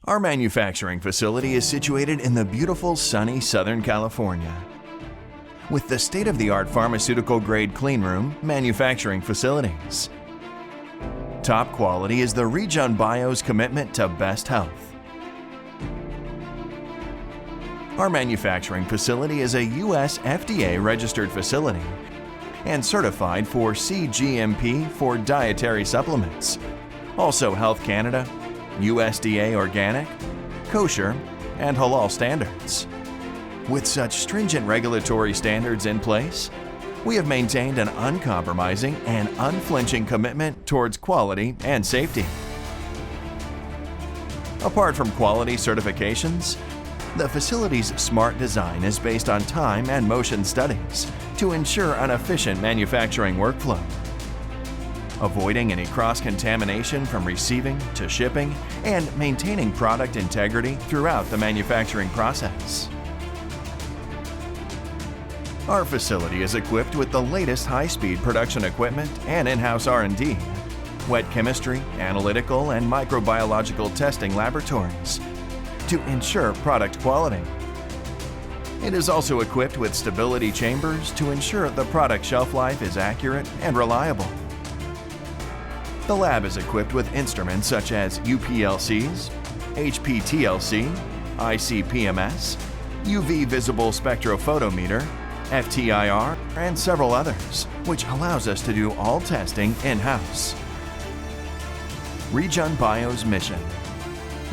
Our manufacturing facility is situated in the beautiful sunny Southern California. With the state-of-the-art pharmaceutical-grade cleanroom manufacturing facilities. Top quality is the RejunBio's commitment to best health. Our manufacturing facility is a U.S. FDA-registered facility and certified for CGMP for dietary supplements, also Health Canada, USDA Organic, Kosher, and Halal standards. With such stringent regulatory standards in place, we have maintained an uncompromising and unflinching commitment towards quality and safety. Apart from quality certifications, the facility's smart design is based on time and motion studies to ensure an efficient manufacturing workflow, avoiding any cross-contamination from receiving to shipping and maintaining product integrity throughout the manufacturing process. Our facility is equipped with the latest high-speed production equipment and in-house R&D, wet chemistry, analytical, and microbiological testing laboratories to ensure product quality. It is also equipped with stability chambers to ensure the product shelf life is accurate and reliable. The lab is equipped with instruments such as UPLCs, HPTLC, ICP-MS, UV visible spectrophotometer, FTIR, and several others, which allows us to do all testing in-house. RejunBio's mission.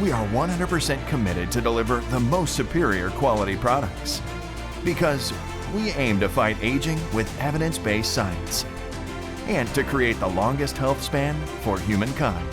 We are 100% committed to deliver the most superior quality products because we aim to fight aging with evidence-based science and to create the longest health span for humankind.